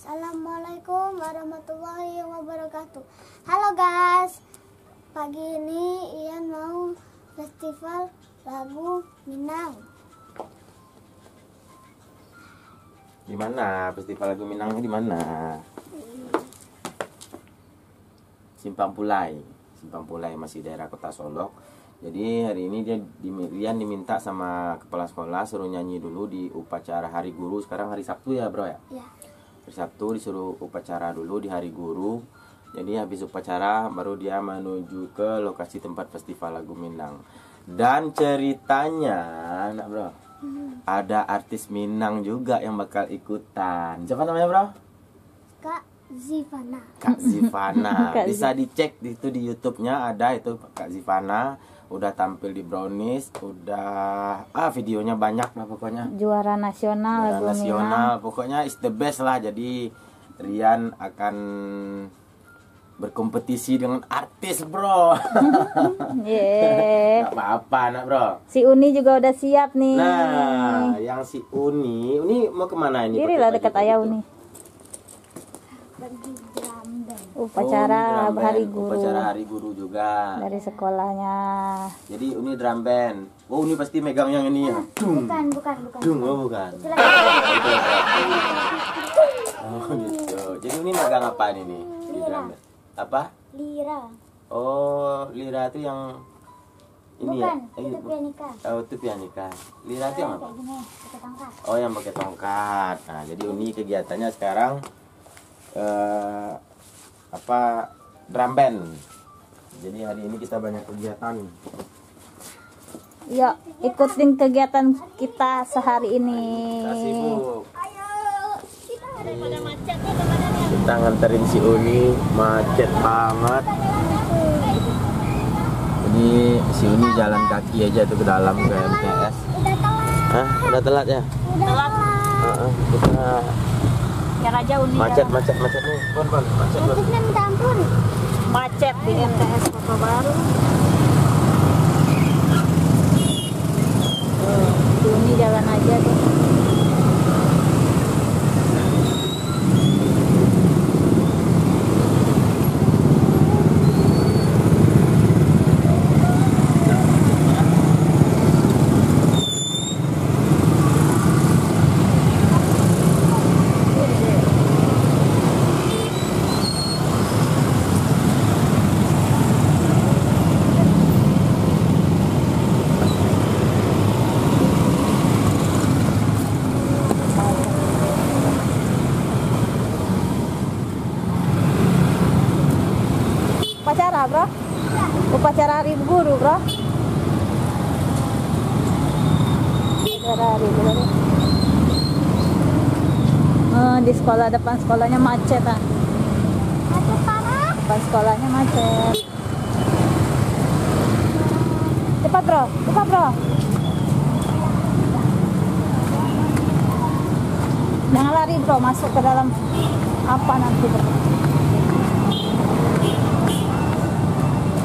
Assalamualaikum warahmatullahi wabarakatuh. Halo guys, pagi ini Ian mau festival lagu Minang. Di mana festival lagu Minangnya, di mana? Simpang Pulai masih daerah Kota Solok. Jadi hari ini Rian diminta sama kepala sekolah suruh nyanyi dulu di upacara Hari Guru. Sekarang hari Sabtu ya bro ya? Ya. Hari Sabtu disuruh upacara dulu di Hari Guru. Jadi habis upacara baru dia menuju ke lokasi tempat festival lagu Minang. Dan ceritanya, nak bro, ada artis Minang juga yang bakal ikutan. Siapa namanya bro? Kak Zivana. Kak Zivana. Bisa dicek itu di YouTube-nya, ada itu Kak Zivana. Udah tampil di Brownies, udah videonya banyak lah pokoknya. Juara nasional, Juara nasional, pokoknya is the best lah. Jadi Rian akan berkompetisi dengan artis bro. Yeah. Gak apa-apa nak bro. Si Uni juga udah siap nih. Nah, yang si Uni mau kemana ini? Diri lah dekat ayah Uni. Pergi Jamban. Upacara Hari Guru. Upacara Hari Guru juga. Dari sekolahnya. Jadi Uni drum band. Oh, Uni pasti megang yang ini ya. Bukan. Dung, oh bukan. Oh gitu. Jadi Uni megang apa ini nih? Di drum band. Apa? Lira. Oh, lira itu yang ini Bukan, ya? itu pianika. Oh, itu pianika. Lira itu yang apa? Kayak gini, pakai tongkat. Oh, yang pakai tongkat. Nah, jadi Uni kegiatannya sekarang drum band. Jadi hari ini kita banyak kegiatan. Yuk, ikutin kegiatan kita sehari ini. Kita sibuk. Ayo, kita Ini macet nih teman-teman. kita nganterin si Uni, macet banget. Ini si Uni jalan kaki aja tuh ke dalam ke MTS. Udah telat. Hah? Udah telat ya? Udah telat. Kita Ya Raja Uni. macet nih. Bon, macet bon. Macetnya minta ampun. Macet di MTS Kota Baru. Si Uni jalan aja deh. Upacara bro? Upacara Hari Guru bro? Upacara Hari Guru. Di sekolah, depan sekolahnya macet ah. Macet parah. Depan sekolahnya macet. Cepat bro, buka bro. Jangan lari bro, masuk ke dalam apa nanti bro.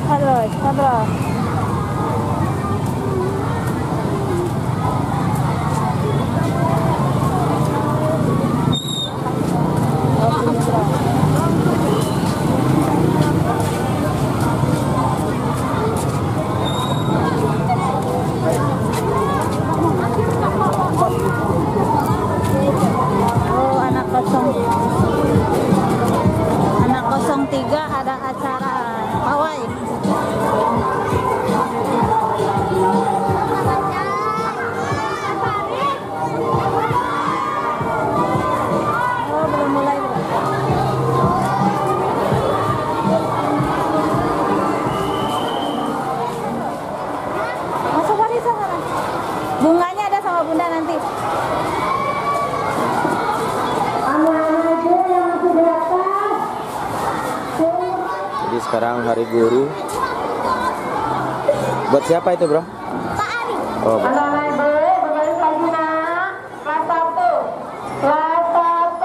Halo, cepat bro. Oke bro. Oh, anak 03 ada acara pawai. Oh, belum mulai bro. Masuk barisan sana. Bunganya ada sama bunda nanti. Jadi sekarang Hari Guru. Buat siapa itu bro? Pak Ari. Oh, Anak-anak boleh berbalik lagi nak. Kelas 1. Kelas 1.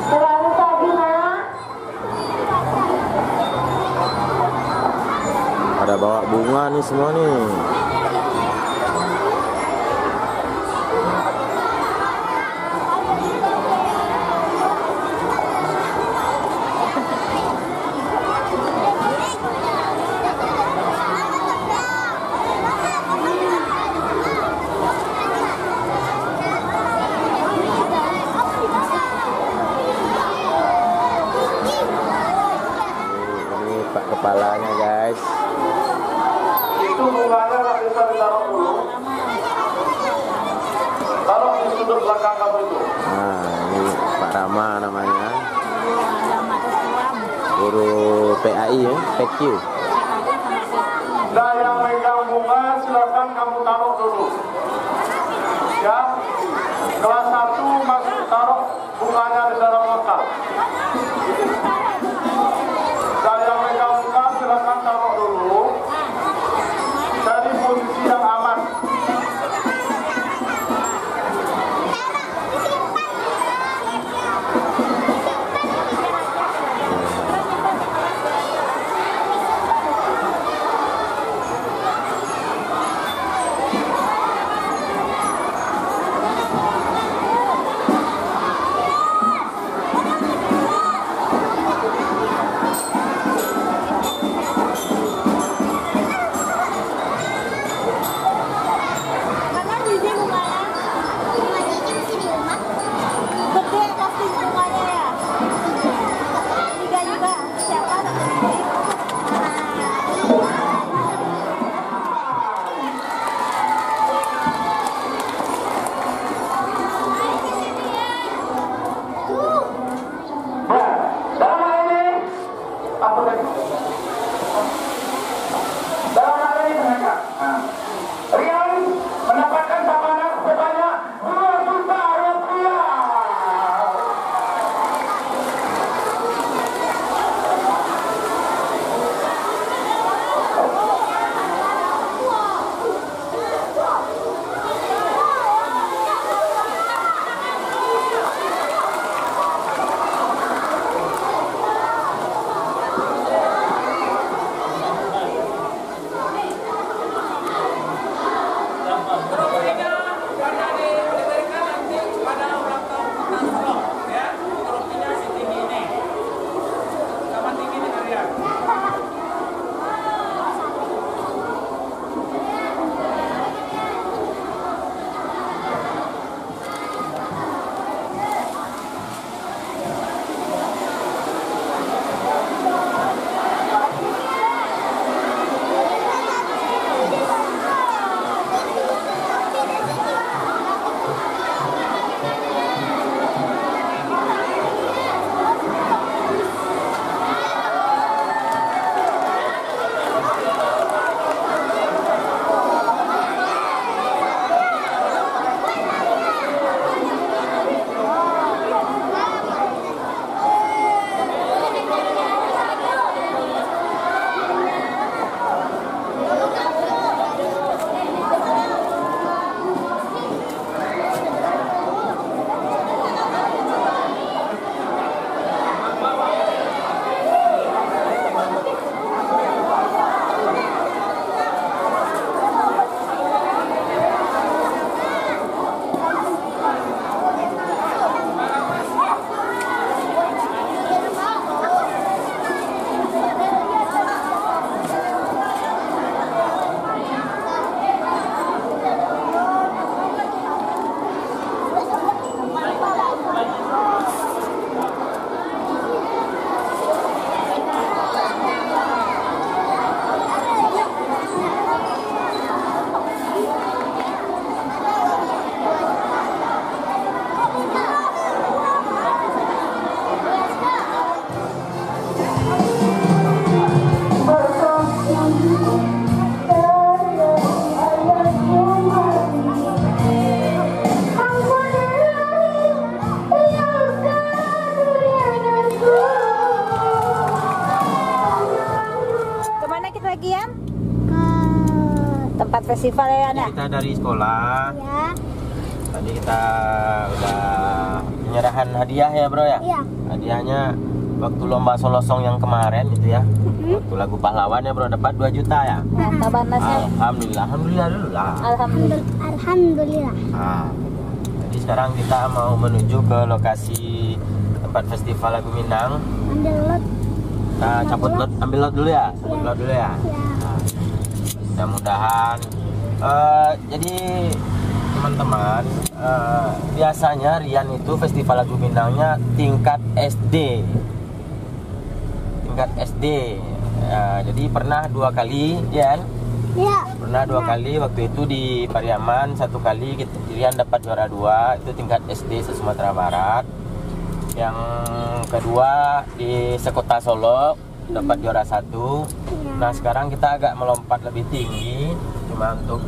Berbalik lagi nak. ada bawa bunga nih semua nih. kepalanya guys. Itu bunganya nggak bisa ditaruh dulu. Taruh di sudut belakang kamu itu. Nah, ini Pak Rama namanya. Guru PAI ya, PQ. Nah, yang megang bunga silakan kamu taruh dulu. Ya, kelas 1 masuk taruh bunganya di dalam lokal. Dan yang megang bunga silakan taruh dulu. Dari posisi yang aman. tempat festival ya, Ana? Kita dari sekolah. Ya. Tadi kita udah penyerahan hadiah ya, Bro ya? Iya. Hadiahnya waktu lomba solosong yang kemarin itu ya. Waktu lagu pahlawan ya, Bro, dapat 2 juta ya. Nah, tabanasnya. Alhamdulillah dulu lah. Alhamdulillah. Alhamdulillah. Nah, jadi sekarang kita mau menuju ke lokasi tempat festival lagu Minang. Ambil lot. Nah, cabut lot, ambil lot dulu ya. Cabut lot dulu ya. Nah, mudah-mudahan jadi teman-teman, biasanya Rian itu festival lagu Minangnya tingkat SD. Nah, jadi pernah 2 kali, Jan. Iya. Pernah 2 kali, waktu itu di Pariaman 1 kali Rian dapat juara 2, itu tingkat SD se-Sumatera Barat. Yang kedua di Sekota Solo dapat juara 1. Nah, sekarang kita agak melompat lebih tinggi, cuma untuk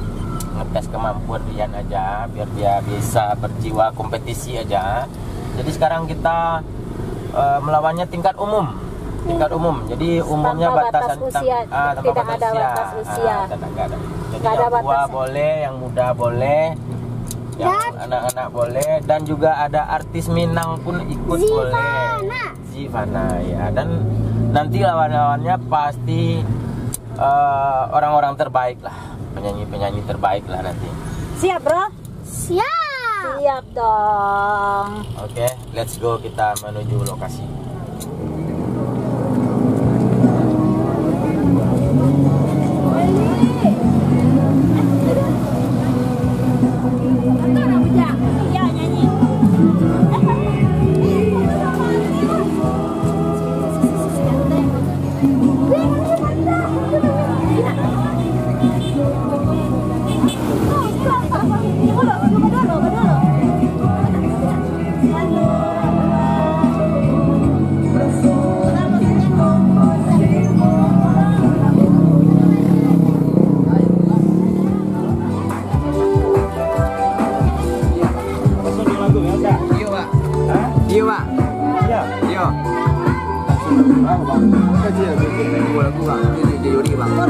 ngetes kemampuan Rian aja, biar dia bisa berjiwa kompetisi aja. Jadi sekarang kita melawannya tingkat umum. Tingkat umum. Jadi umumnya Tanpa batas batasan usia. tanpa Tidak batas ada usia. batas usia. Nggak ada. Jadi Nggak ada yang tua batasnya. boleh, yang muda boleh, yang anak-anak boleh, dan juga ada artis Minang pun ikut boleh. Zivana ya. Dan nanti lawan-lawannya pasti orang-orang terbaik lah, penyanyi-penyanyi terbaik lah nanti. Siap, Bro? Siap. Siap dong. Oke, let's go, kita menuju lokasi. Iya, nyanyi. Iya, Pak. Iya. Iya. Kecil. Dua lagu, Bang. Ini di Yuri, Bang. Bang,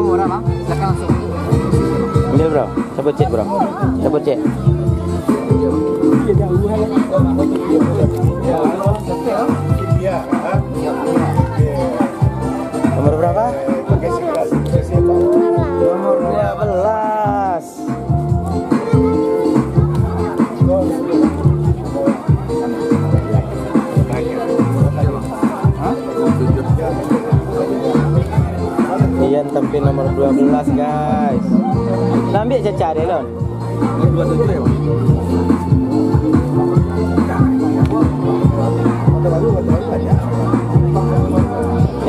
murah, Bang. Silakan langsung. Ini bro, cabut cek bro, cabut cek. Iya. Nomor berapa? Nomor 12. Ian tampil nomor 12 guys. Ambil caca deh lon. 27 ya, Bang.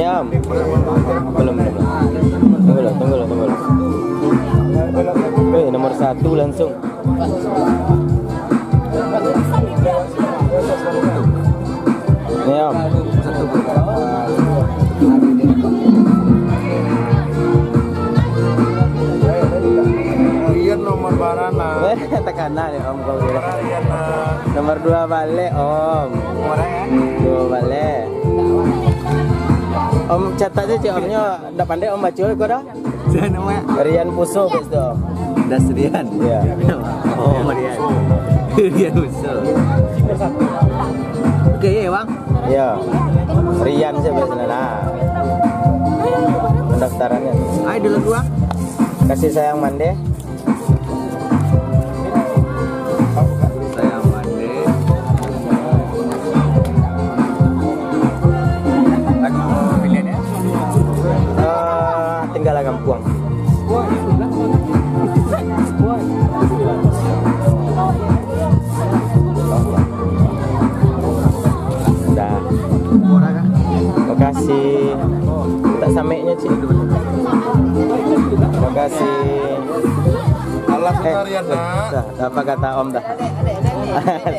Ya om. Belum. Tunggu lo. Nomor 1 langsung. Ya om. Rian nomor barana. Tekanan ya om kau kira. Nomor 2 balik om. 2 balik. Om catat aja cik omnya. Ndak pandai om baca kau dah. Saya namanya Rian Puso bes tu. Dasrian. Ya. Oh, Rian. Rian Usul. Oke, ya, Bang. Ya. Rian sih biasanya nah. Pendaftarannya. Ayo dulu gua. Kasih sayang mande. Saya mandi. Lagu pilihannya? Tinggal Gampuang. Dah. Murah kan? Makasih. Tak samainya cik. Makasih. Alas Rian nak. Apa kata om dah?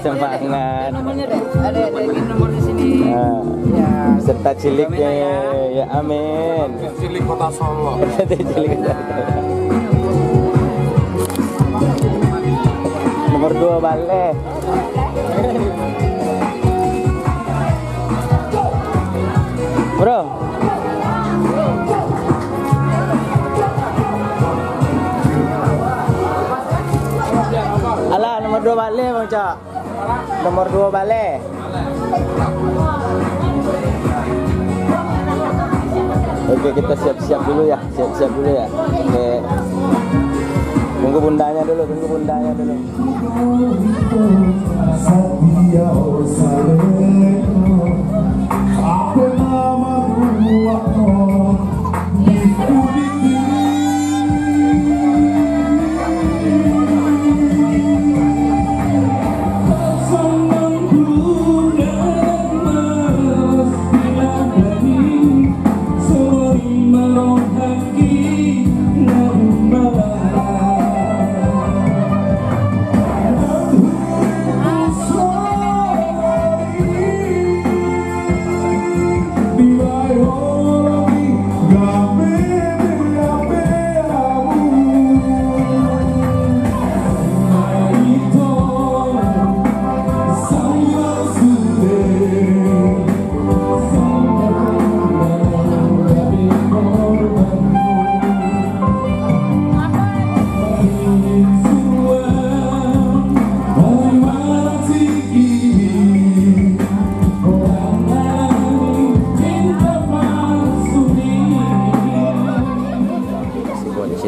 Semangat. Ada nomor di sini. Serta ciliknya ya amin. Cilik Kota Solo. Cilik. Nomor 2 balik. Bro. Alah nomor 2 balik Bang Cak. Nomor 2 balik. Oke, kita siap-siap dulu ya. Siap-siap dulu ya. Oke. Tunggu bundanya dulu.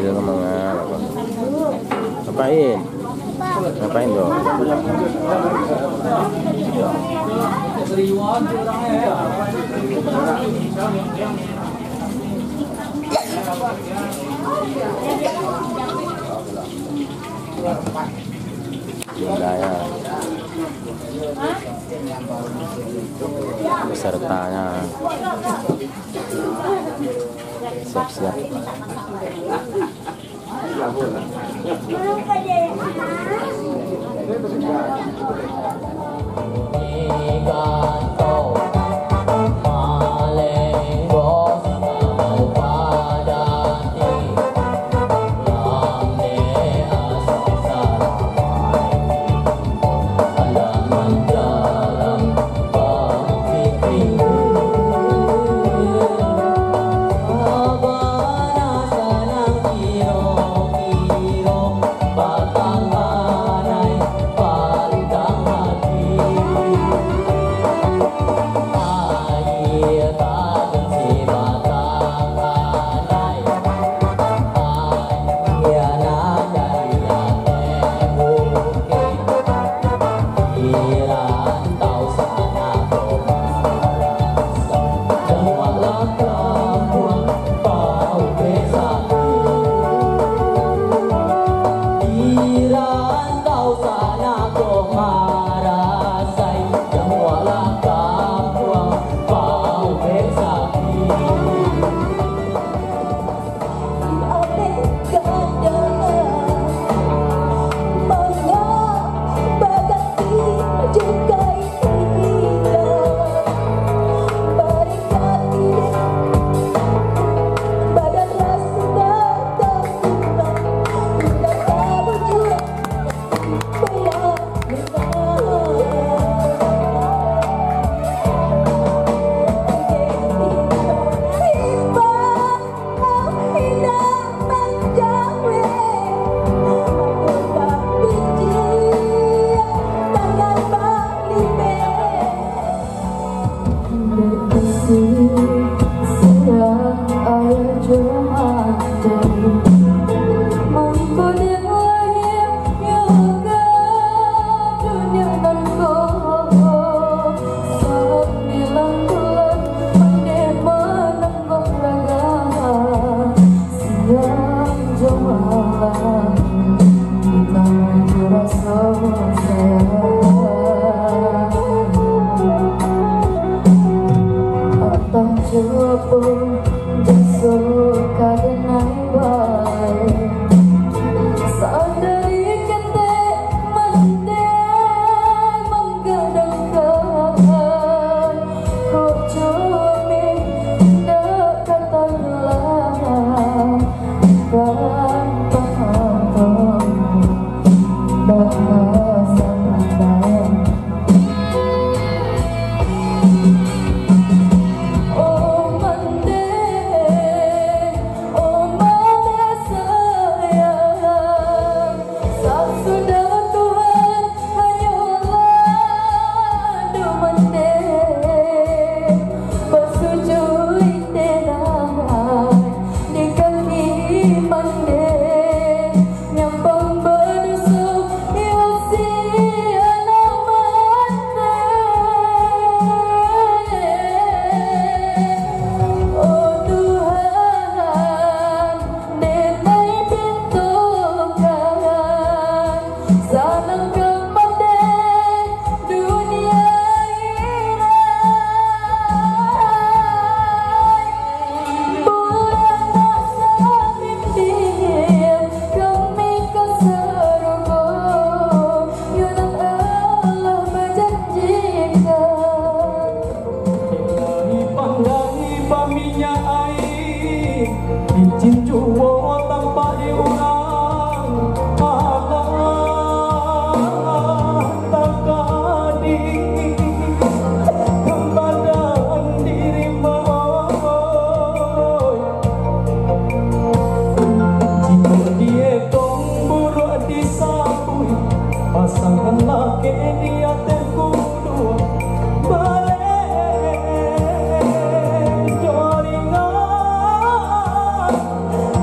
Panggil ngomongnya. Ngapain? Ngapain dong? Jumlahnya, pesertanya, siap-siap.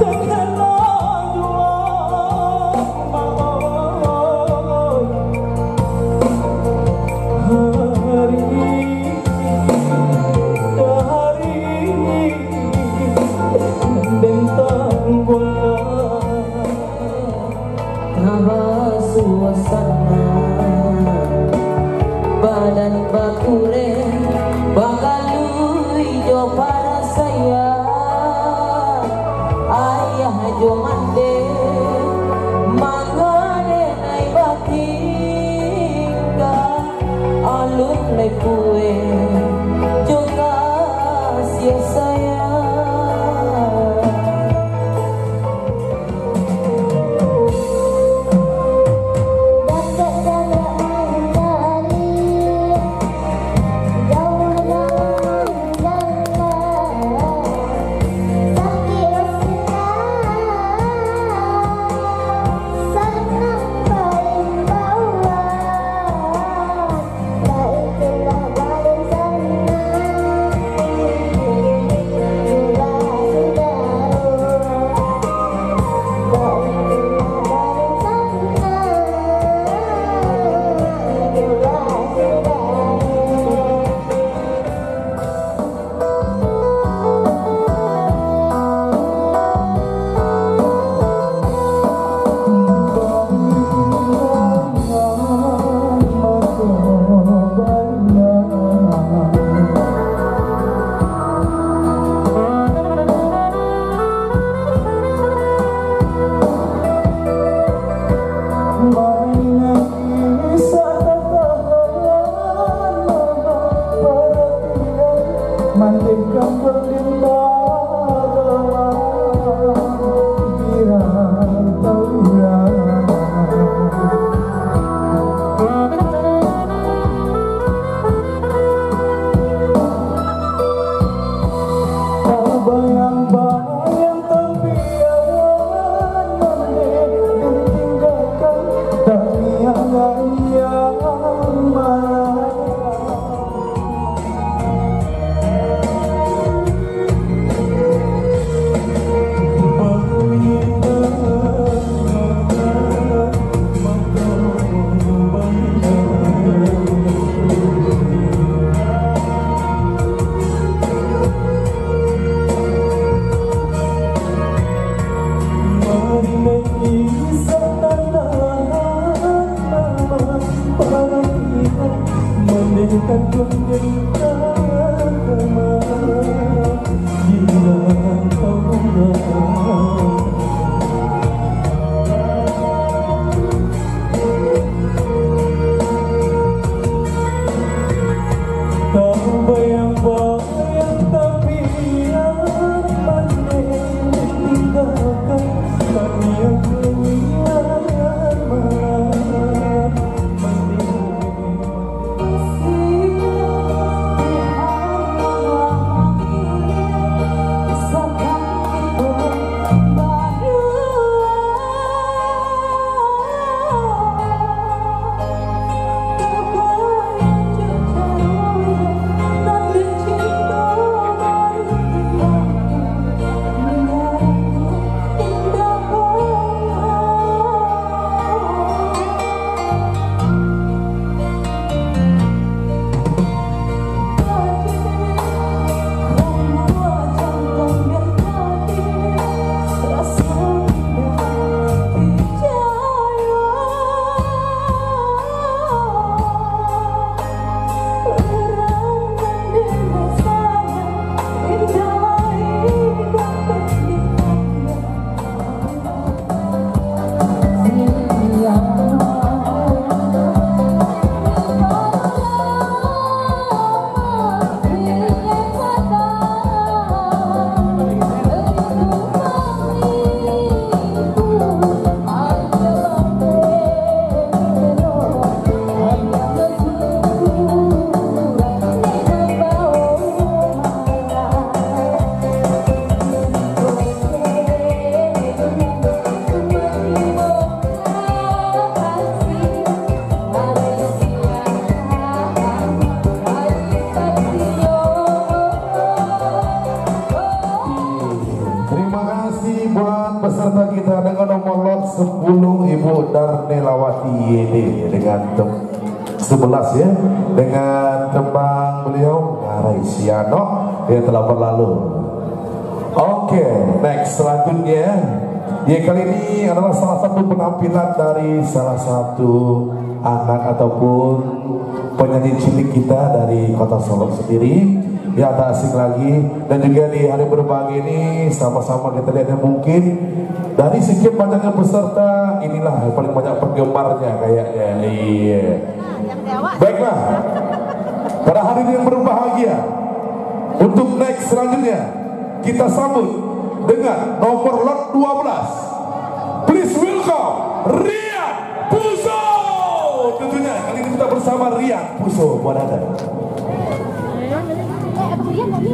Dengan jo mande mangane nai batinga alun lai pue juga sia saya peserta kita dengan nomor lot 10 Ibu Darnelawati YD dengan 11 ya, dengan tembang beliau Ngarai Siano yang telah berlalu. Oke, next selanjutnya ya, kali ini adalah salah satu penampilan dari salah satu anak ataupun penyanyi cilik kita dari Kota Solo sendiri. Ya, tak asing lagi, dan juga di hari berbahagia ini sama-sama kita lihat yang mungkin Dari sekian banyaknya peserta, inilah yang paling banyak penggemarnya kayaknya. Iya. Baiklah, pada hari ini yang berbahagia, untuk next selanjutnya kita sambut dengan nomor lot 12. Please welcome Rian Puso. Tentunya kali ini kita bersama Rian Puso. Buat Anda. Abang Rian lagi.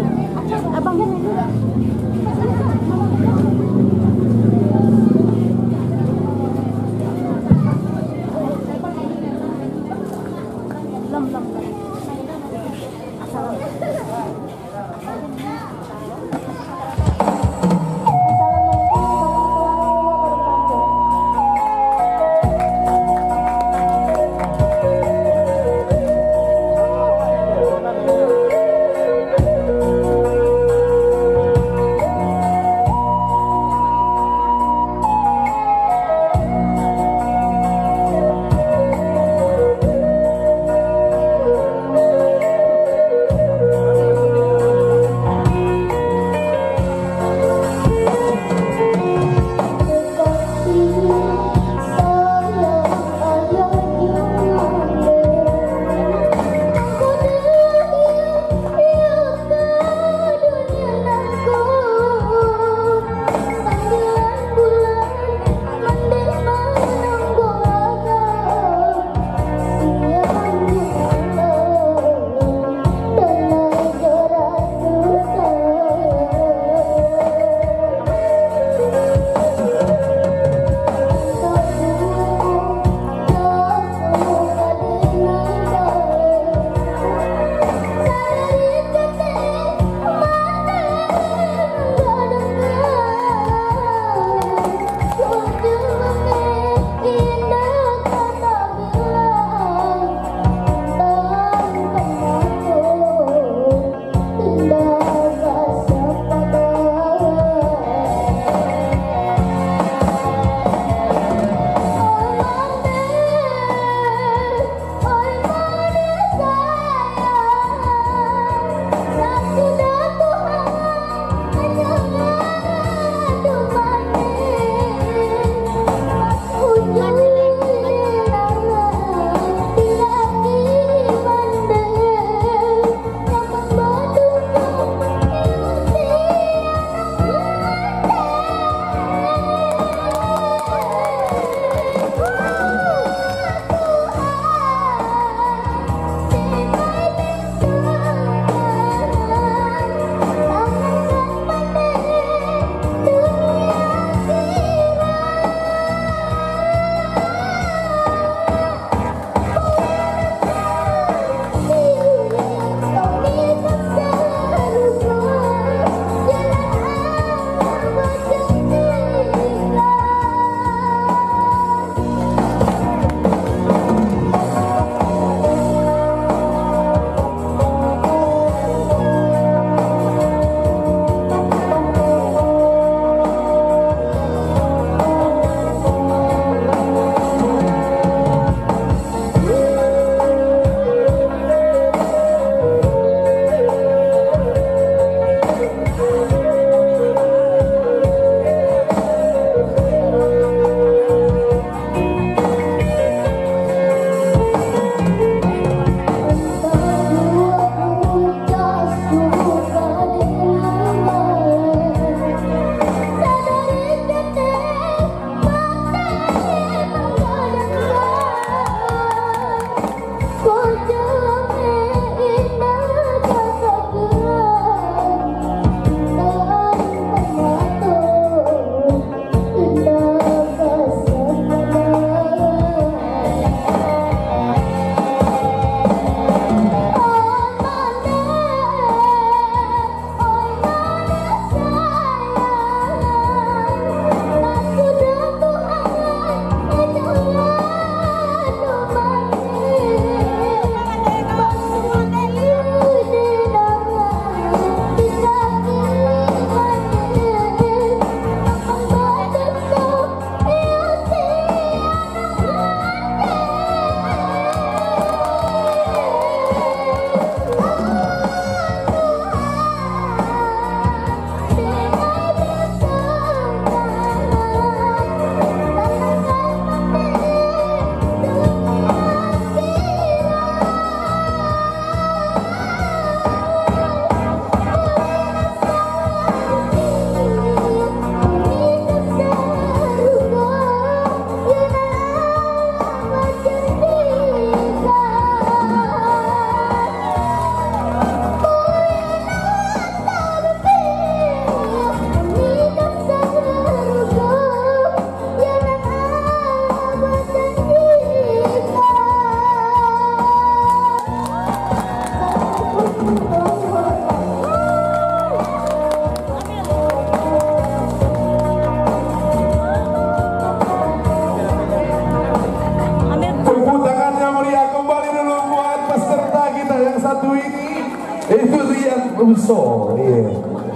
Uso,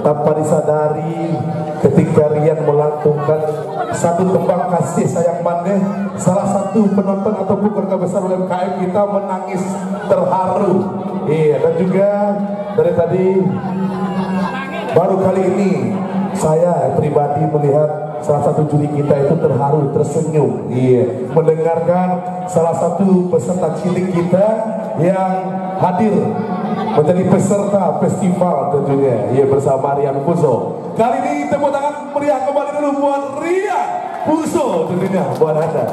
tanpa disadari ketika Rian melantungkan satu tembang kasih sayang mandeh, salah satu penonton ataupun keluarga besar UMKM kita menangis terharu. Dan juga dari tadi baru kali ini saya pribadi melihat salah satu juri kita itu terharu, tersenyum, mendengarkan salah satu peserta cilik kita yang hadir menjadi peserta festival tentunya, bersama Rian Puzo. Kali ini tepuk tangan meriah kembali dulu buat Rian Puzo tentunya buat Anda.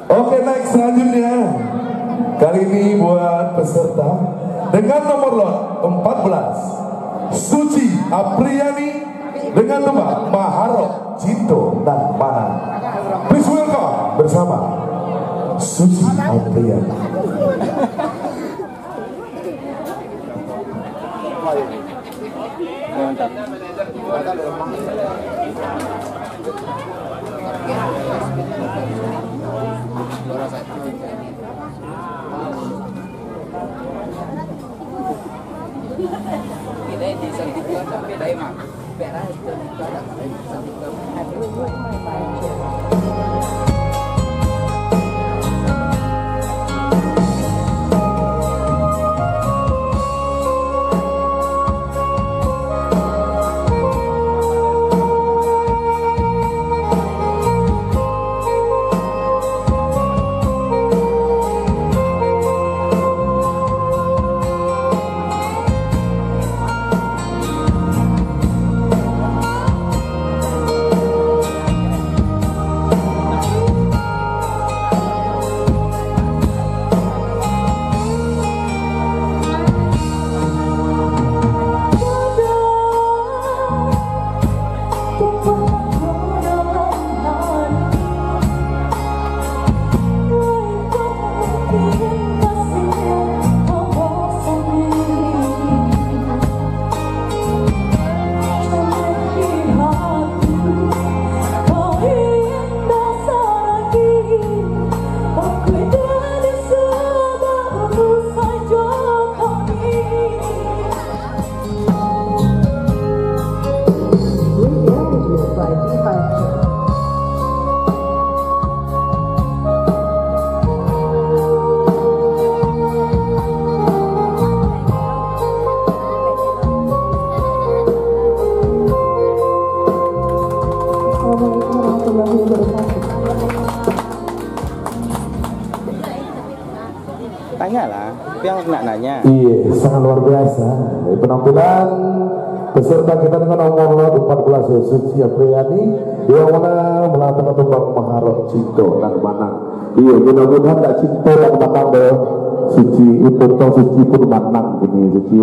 Oke, next selanjutnya kali ini buat peserta dengan nomor lot 14 Suci Apriani dengan tembang Maharok Cinto dan Mana. Please welcome bersama Suci Apriani. Tanyalah, tapi yang nak nanya. Sangat luar biasa. Penampilan peserta kita dengan nomor lot 14 Suci Apriani yang mana melantangkan tembang Maharok Cinto dan Mana. Mudah-mudahan tak cinta dan manang deh. Suci itu suci pun manang ini suci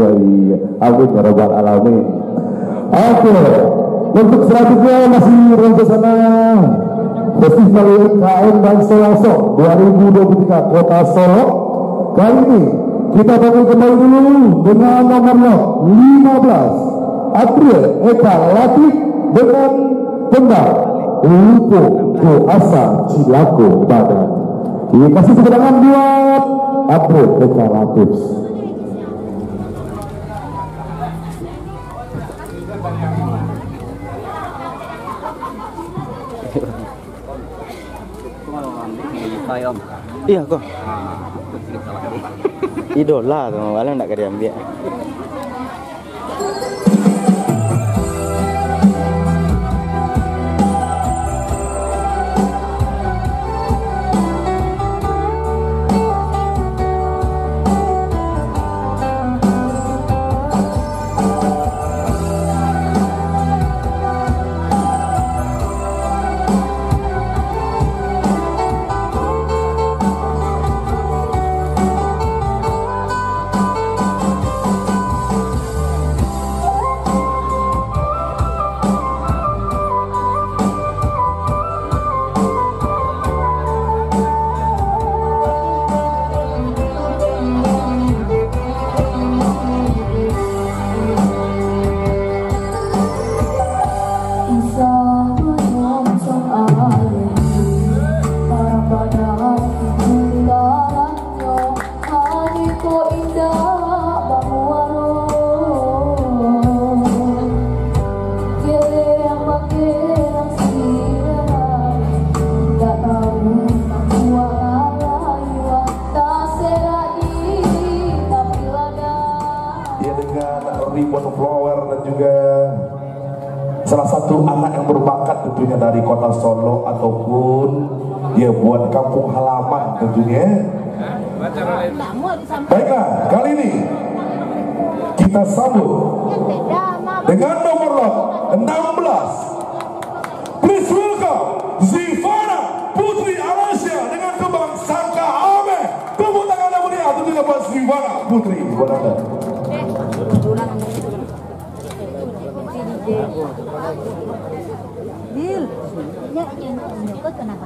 amin ya rabbal alamin. Oke, untuk selanjutnya masih rencana Festival UMKM dan Selosok 2023 Kota Solo. Kali ini kita bakal kembali dulu dengan nomor lot 15 April Eka Latif dengan tembang Lupo Ko Asa Cilako Badan. Terima kasih kebenaran buat April Eka Latif. Iya kok. Idola tuh, malah nggak kaya ambil. tentunya dari kota Solo ataupun ya buat kampung halaman tentunya. Baiklah, kali ini kita sambut dengan nomor lot 16. Please welcome Zivana Putri Alasya dengan kembang Sangka Ame. Tepuk tangan yang meriah tentunya buat Zivana Putri. Buat Anda. Dil, ya yang ke kenapa?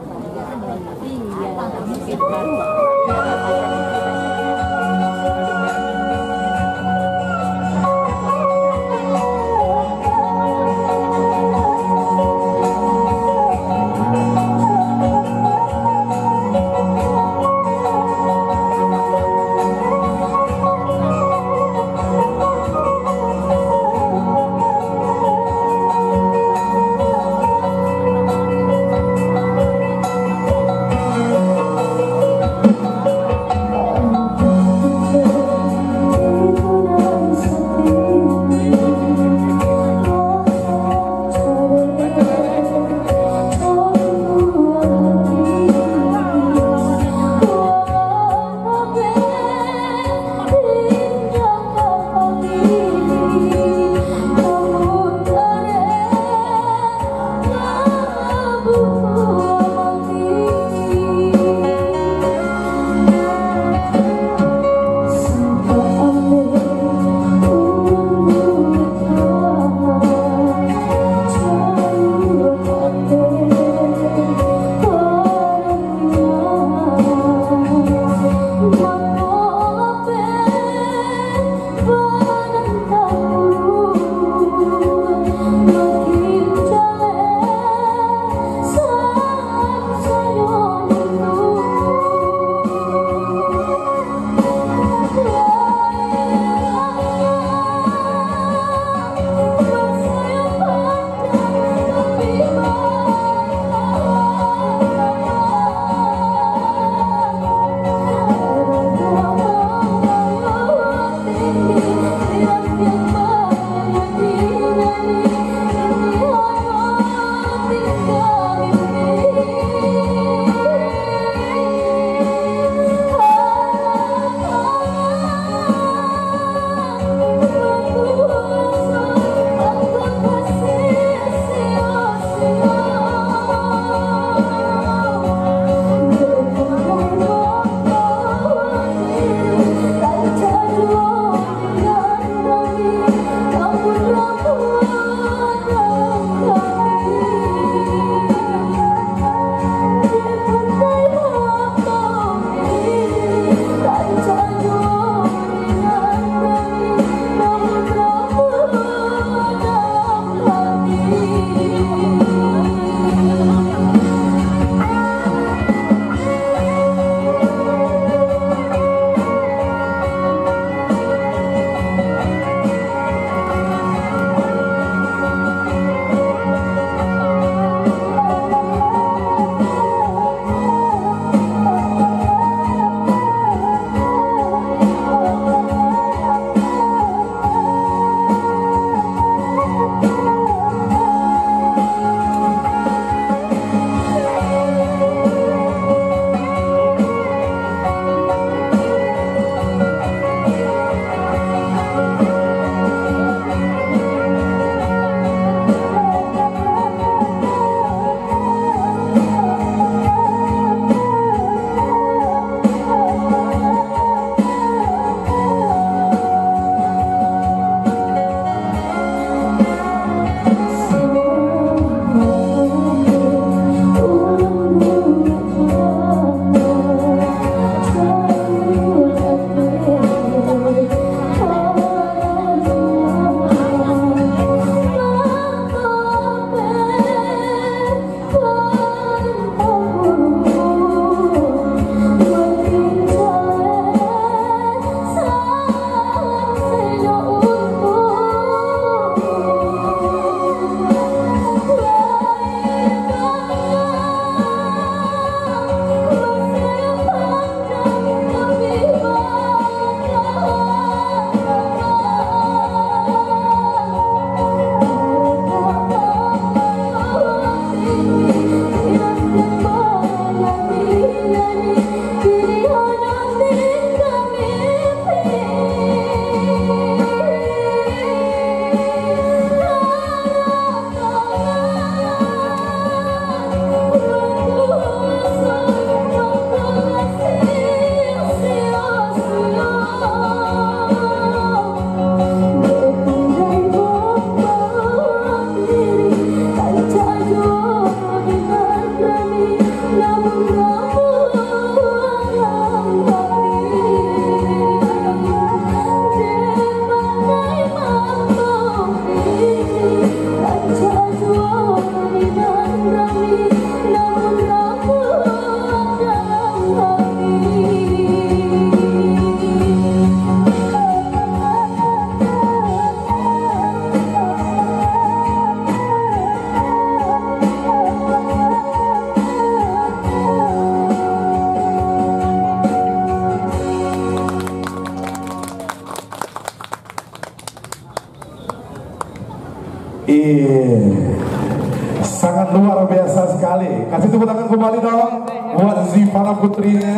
Sangat luar biasa sekali. Kasih tepuk tangan kembali dong buat Zivana putrinya.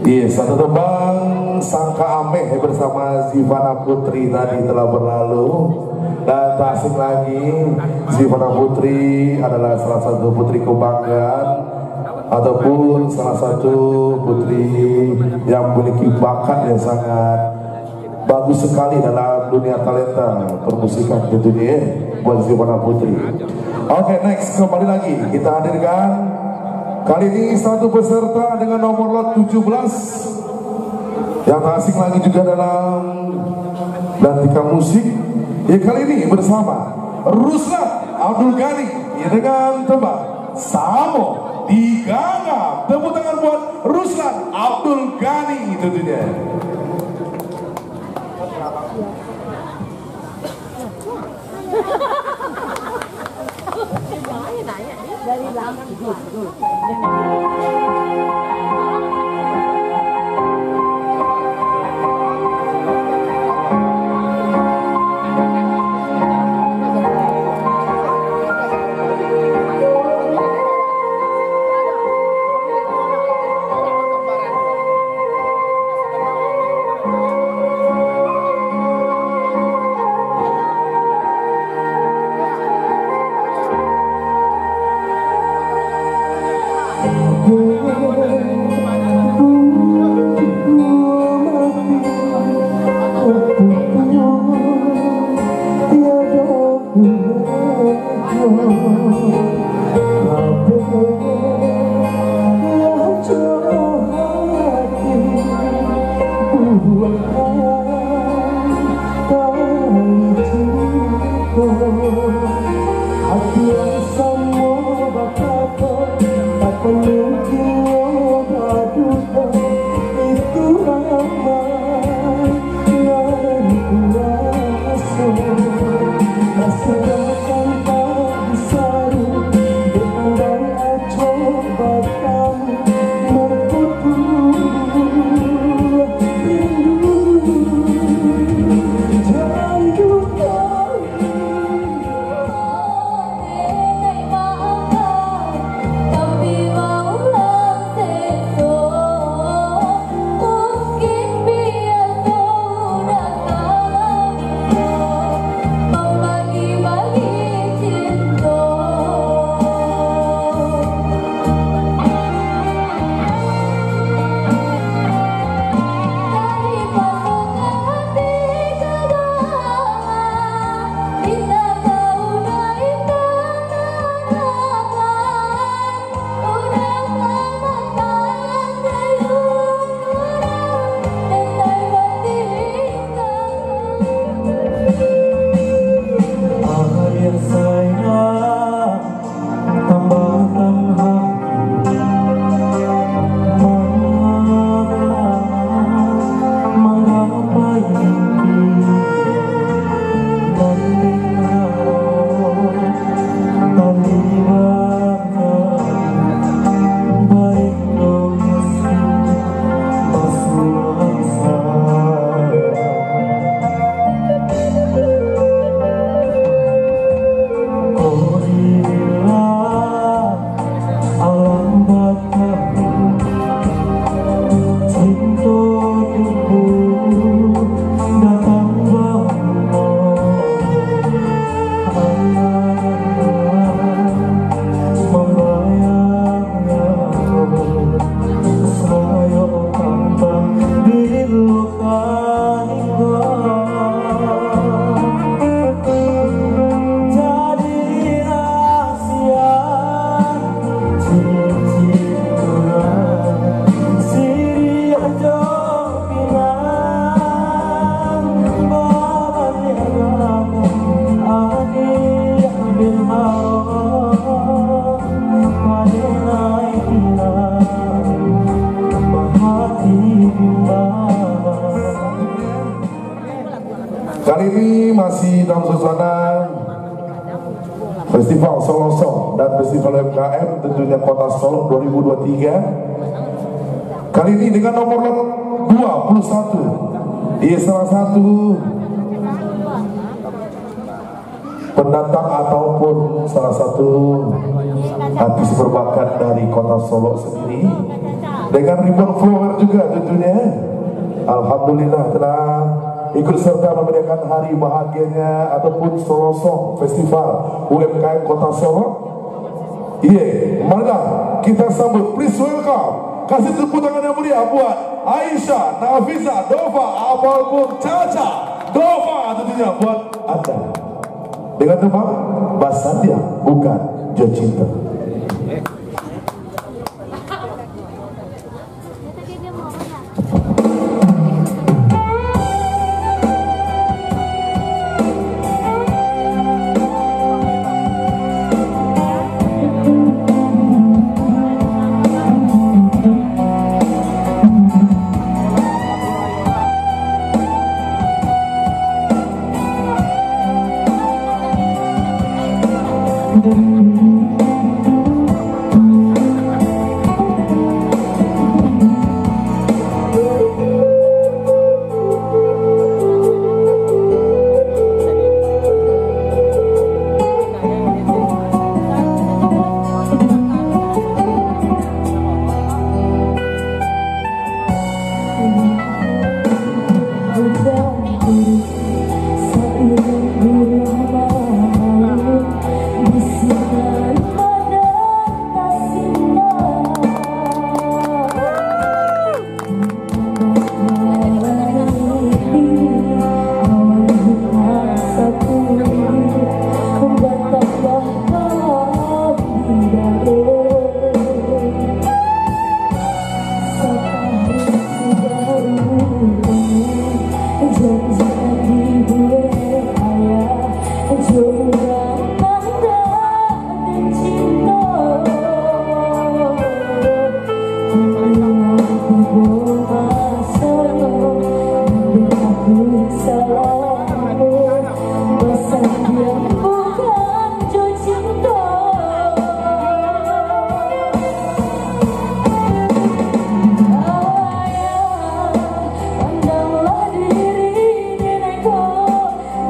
Iya, satu tembang Sangka Ameh bersama Zivana Putri tadi telah berlalu. Dan tak asing lagi, Zivana Putri adalah salah satu putri kebanggaan ataupun salah satu putri yang memiliki bakat yang sangat bagus sekali dalam dunia talenta permusikan tentunya buat Zivana Putri. Oke, next kembali lagi kita hadirkan kali ini satu peserta dengan nomor lot 17 yang tak asing lagi juga dalam lantikan musik. Ya, kali ini bersama Ruslan Abdul Ghani ya, dengan tembang Samo Diganggap. Tepuk tangan buat Ruslan Abdul Ghani tentunya. Dari belakang. Kali ini masih dalam suasana Festival Solo Song dan Festival UMKM tentunya Kota Solo 2023. Kali ini dengan nomor 21 di salah satu pendatang ataupun salah satu artis berbakat dari kota Solo sendiri dengan ribbon flower juga tentunya. Alhamdulillah telah ikut serta memeriahkan hari bahagianya ataupun Solo Song Festival UMKM Kota Solo. Marilah kita sambut, please welcome, kasih tepuk tangan yang meriah buat Aisyah, Nafisa, Dova, apapun Caca, Dova tentunya buat Anda dengan tembang Basandia Bukan Jo Cinta.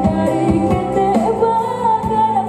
Dari ketek bagan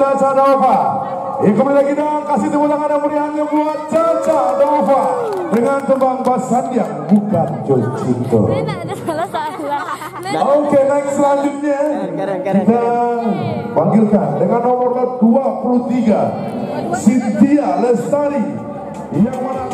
Caca Nova. Kembali lagi dong, kasih tepuk tangan yang meriahnya buat Caca Nova dengan tembang Basandiang Bukan Jocinto. Oke, next selanjutnya kita panggilkan dengan nomor 23 Cynthia Lestari yang mana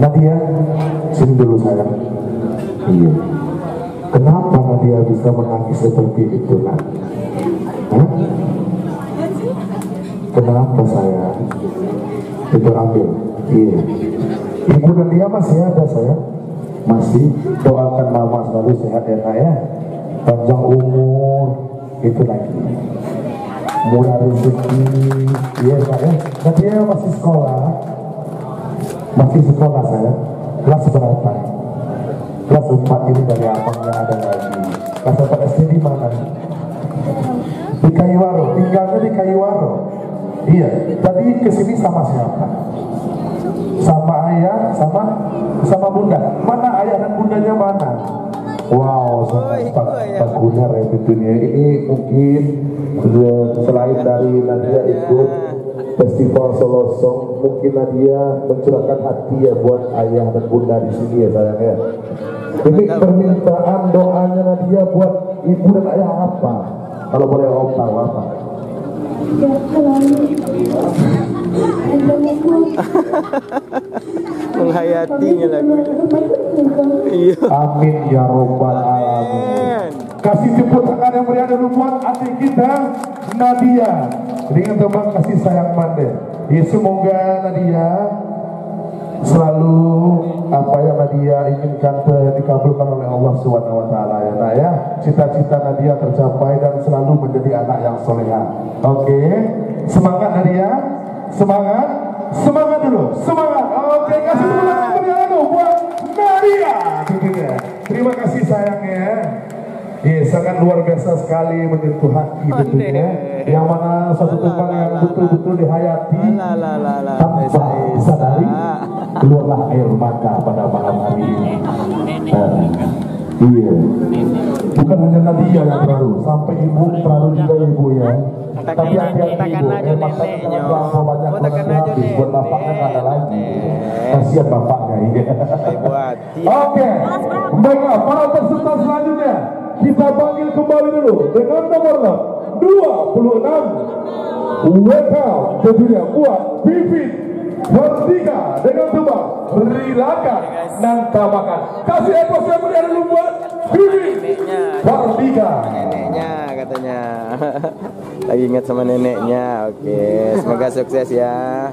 Nadia, sini dulu sayang. Iya. Kenapa Nadia bisa menangis seperti itu, Nak? Hah? Kenapa sayang? Itu ambil. Iya. Ibu Nadia masih ada sayang? Masih. Doakan mama selalu sehat ya, Nak ya. Panjang umur, itu lagi. Murah rezeki. Iya, Nak ya. Nadia masih sekolah. Masih sekolah saya. Kelas berapa? Kelas 4 ini dari abangnya ada lagi. Kelas 4 SD di mana? Di Kayuwaro. Tinggalnya di Kayuwaro. Iya. Tadi kesini sama siapa? Sama ayah, sama bunda. Mana ayah dan bundanya mana? Wow, Pak Gunar ya tentunya. Ini mungkin selain dari Nadia ikut Festival Solo Song, mungkin Nadia mencurahkan hati ya buat ayah dan bunda di sini ya sayang ya. Ini permintaan doanya Nadia buat ibu dan ayah apa? Kalau boleh om tahu apa? Menghayatinya lagi. Iya. Amin ya robbal alamin. Kasih tepuk tangan yang meriah dulu buat adik kita Nadia dengan teman kasih sayang Mande. Ya semoga Nadia selalu apa yang Nadia inginkan dikabulkan oleh Allah SWT ya Nak ya. Cita-cita Nadia tercapai dan selalu menjadi anak yang soleha. Oke, semangat Nadia, semangat, semangat dulu, semangat. Oke, kasih tepuk tangan meriah dulu buat Nadia. Terima kasih sayangnya. Iya, sangat luar biasa sekali menyentuh hati tentunya. Yang mana suatu tumpang yang betul-betul dihayati tanpa disadari keluarlah air mata pada malam hari ini. Iya, bukan hanya Nadia yang terlalu, sampai ibu terlalu juga ibu ya. Tapi hati-hati ibu, air matanya jangan terlalu banyak berhati-hati. Buat bapaknya nggak ada lagi. Kasihan bapaknya iya. Oke, baiklah para peserta selanjutnya. Kita panggil kembali dulu dengan nomor 26. Welcome tentunya buat Pipit Vertika dengan tebak Rilakan Nangka Makan. Kasih ekor saya meriah dulu buat Pipit Vertika. Neneknya katanya. Lagi ingat sama neneknya. Oke, semoga sukses ya.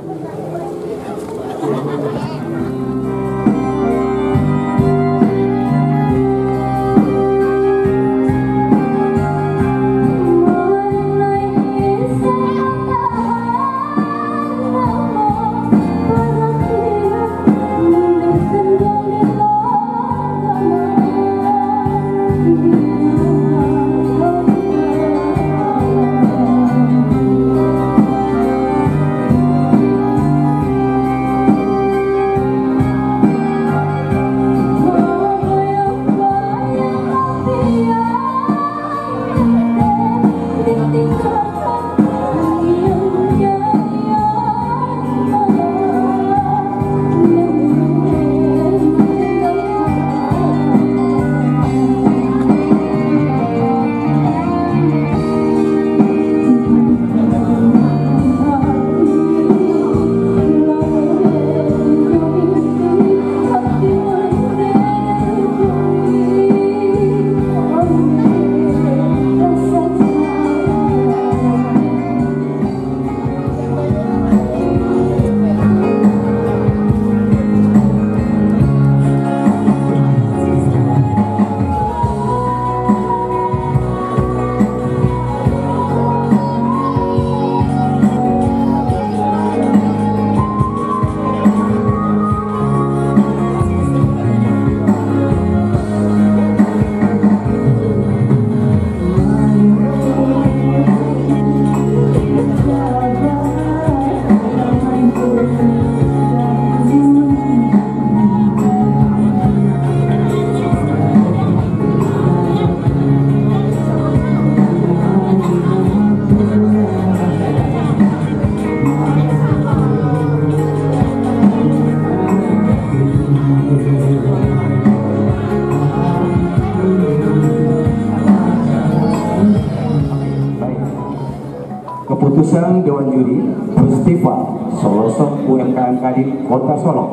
Keputusan Dewan Juri Festival Solosok UMKM Kadin Kota Solo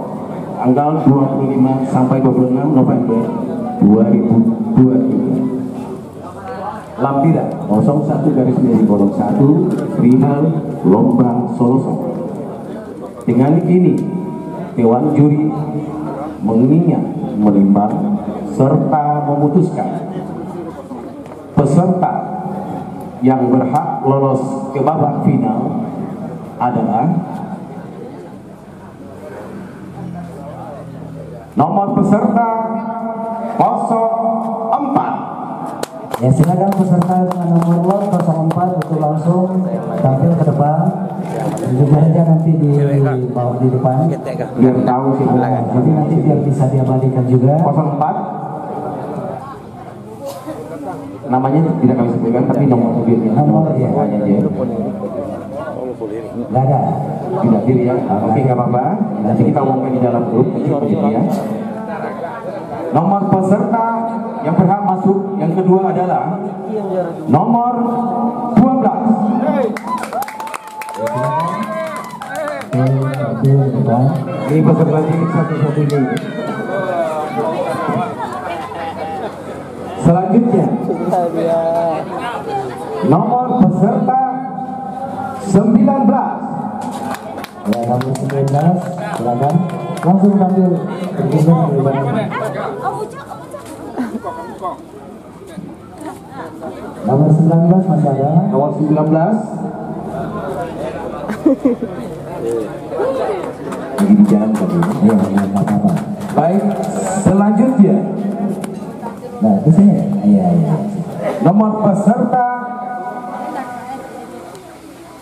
tanggal 25 sampai 26 November 2023. Lampiran 01-1 Perihal Lomba Solosok. Dengan ini Dewan Juri mengingat, menimbang, serta memutuskan peserta yang berhak lolos ke babak final adalah nomor peserta 04. Ya, silakan peserta dengan nomor 04 untuk langsung tampil ke depan. Juga aja nanti di bawah di depan Biar tahu sih jadi nanti biar bisa diabadikan juga. 04 namanya tidak kami sebutkan, tapi nomor mobilnya Nomor ya. hanya dia. Nggak ada. Tidak diri ya. Oke, nggak apa-apa. Nanti kita umumkan di dalam grup ya. Nomor peserta yang berhak masuk yang kedua adalah nomor 12. Ini peserta ini satu-satunya. Selanjutnya nomor peserta 19. Ya, nomor 19 silakan langsung tampil bergabung di depan. Nomor 19 masih ada. Nomor 19. Lagi di jalan tadi. Ya, nggak apa-apa. Baik, selanjutnya Nah, itu saya. Iya. nomor peserta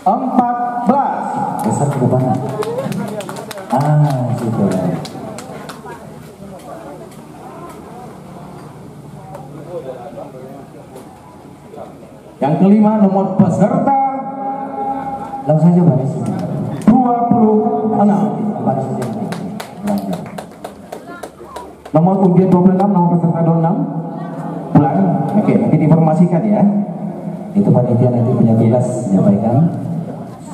14. Besar ke depan. Situ. Yang kelima nomor peserta Langsung saja baris. 26. Baris saja. Nomor undian 26, nomor peserta 26. Pulang. Oke, nanti diinformasikan ya. Itu panitia nanti punya tugas menyampaikan.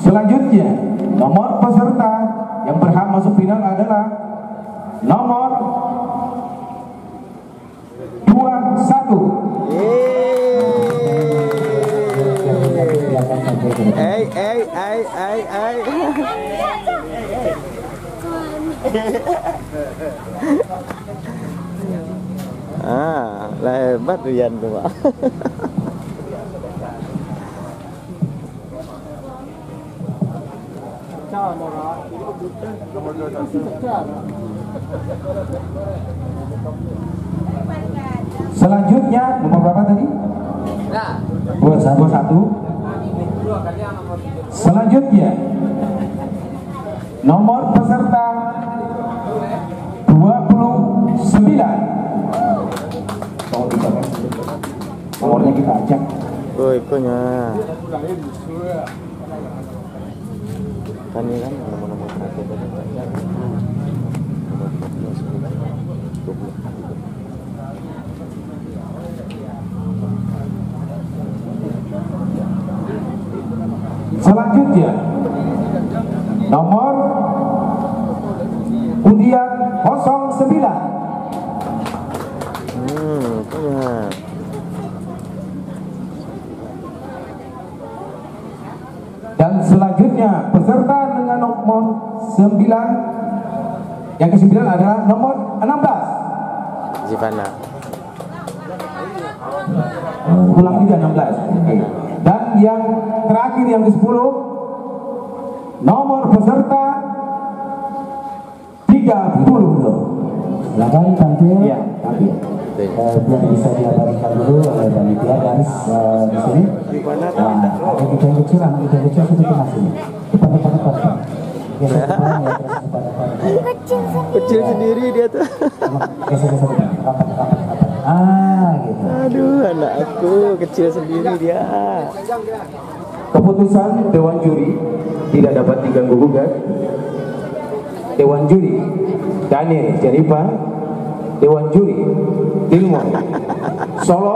Selanjutnya, nomor peserta yang berhak masuk final adalah nomor 21. Lah hebat Rian tuh, Pak. Selanjutnya, nomor berapa tadi? 21. Selanjutnya, nomor peserta 29. Tolong dicatat. Nomornya kita cek. Oh, ikonya. Kan ini kan nomor-nomor terakhir tadi. Selanjutnya, nomor undian 09. Punya. Dan selanjutnya peserta dengan nomor 9. Yang ke-9 adalah nomor 16. Zivana. Ulang juga 16. Oke. Dan yang terakhir yang ke-10 nomor peserta 30. Silakan tampil. Iya, tampil. Biar bisa diabadikan dulu oleh panitia garis di sini. Nah, ada kita yang kecil, anak kita yang kecil sudah kena sini. Depan. Geser depan ya, terus depan. Kecil sendiri dia tuh. Geser depan. Rapat. Gitu. Aduh, anak aku kecil sendiri dia. Keputusan Dewan Juri tidak dapat diganggu gugat. Dewan Juri Daniel Jarifa, Dewan Juri Tilmon Solo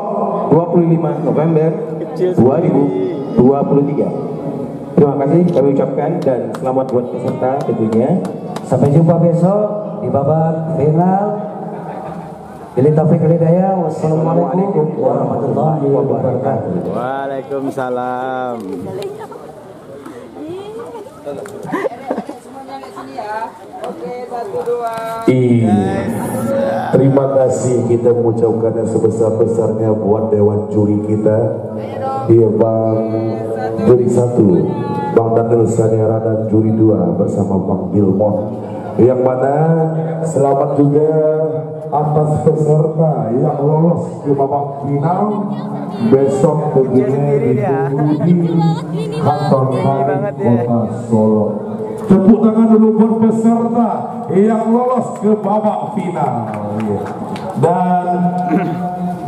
25 November 2023. Terima kasih kami ucapkan dan selamat buat peserta tentunya. Sampai jumpa besok di babak final. Bila taufik wal hidayah. Wassalamualaikum warahmatullahi wabarakatuh. Waalaikumsalam. Terima kasih kita mengucapkan yang sebesar-besarnya buat dewan juri kita. Iya, Bang juri 1 Bang Daniel Saniara dan juri 2 bersama Bang Gilmon, yang mana selamat juga atas peserta yang lolos ke babak final. Besok tentunya ditunggu di kantor Kota Solo. Tepuk tangan dulu buat peserta yang lolos ke babak final. Dan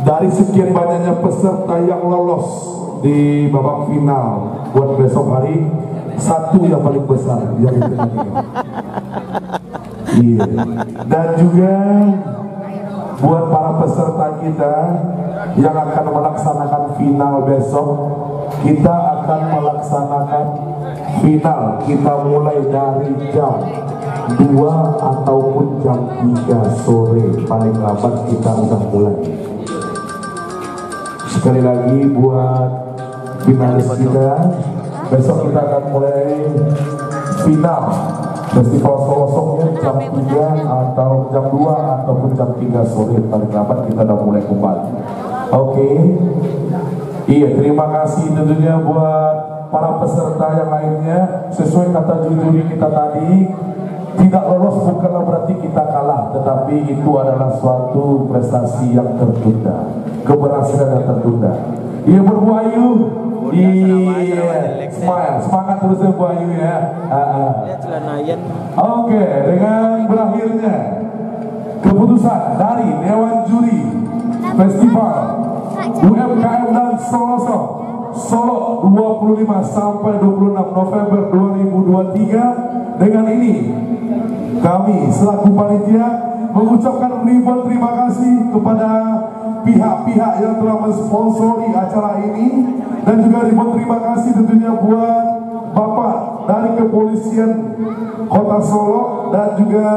dari sekian banyaknya peserta yang lolos di babak final buat besok hari, satu yang paling besar yang dan juga buat para peserta kita yang akan melaksanakan final besok, kita akan melaksanakan final kita mulai dari jam 2 ataupun jam 3 sore paling lambat kita udah mulai. Sekali lagi buat finalis kita, besok kita akan mulai final Festival Solosongnya jam 3 atau jam 2 ataupun jam 3 sore paling lambat kita udah mulai kembali. Oke. Iya, terima kasih tentunya buat para peserta yang lainnya. Sesuai kata juri kita tadi, tidak lolos bukanlah berarti kita kalah, tetapi itu adalah suatu prestasi yang tertunda, keberhasilan yang tertunda. Iya, Bu Ayu, smile, semangat terus ya Bu Ayu ya. Oke, dengan berakhirnya keputusan dari Dewan Juri Festival UMKM dan Solosong Solo 25 sampai 26 November 2023, dengan ini kami selaku panitia mengucapkan ribuan terima kasih kepada pihak-pihak yang telah mensponsori acara ini, dan juga ribuan terima kasih tentunya buat Bapak dari Kepolisian Kota Solo, dan juga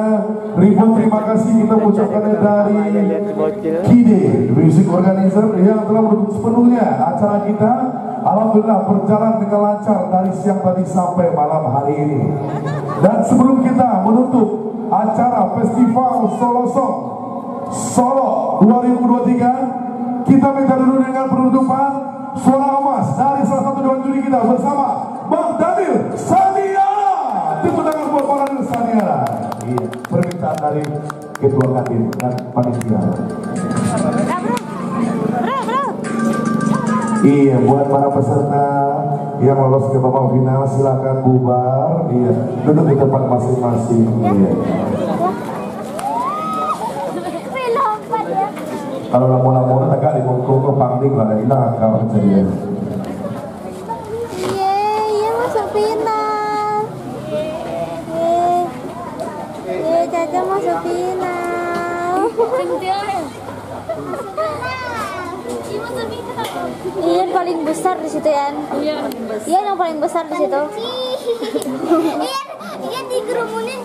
ribuan terima kasih kita mengucapkan dari KIDE Music Organizer yang telah mendukung sepenuhnya acara kita. Alhamdulillah berjalan dengan lancar dari siang tadi sampai malam hari ini. Dan sebelum kita menutup acara Festival Solosong Solo 2023, kita minta dulu dengan penutupan suara emas dari salah satu dewan juri kita bersama Bang Daniel Saniara. Tepuk tangan buat Bang Daniel Saniara. Iya, permintaan dari Ketua Kadin dan Panitia. Iya, buat para peserta yang lolos ke babak final silakan bubar. Iya, duduk di tempat masing-masing. Iya. Kalau lamun-lamun tegak di bungkuk ke pangling lah, hilang akal kejadian. Iya masuk final. Iya, Caca masuk final. Iya, paling besar di situ ya. Iya, yang paling besar di situ. Iya dikerumunin.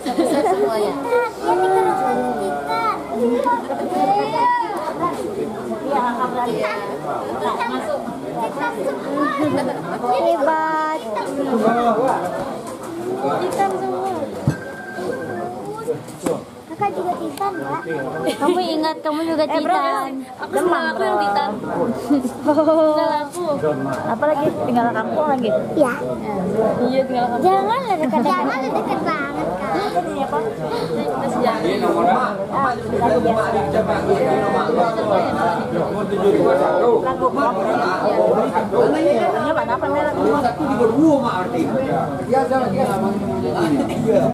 Besar semuanya. Iya dikerumunin kita. Iya, kita masuk. Hebat. Titan semua. Kakak juga Titan, Mbak. Kamu ingat kamu juga Titan. Aku sama aku yang Titan. Tinggal aku. Apalagi tinggal kampung lagi. Iya. Iya, tinggal kampung. Jangan dekat banget, Kak. Ini apa? Masih jalan. Ini nomornya. Lagu.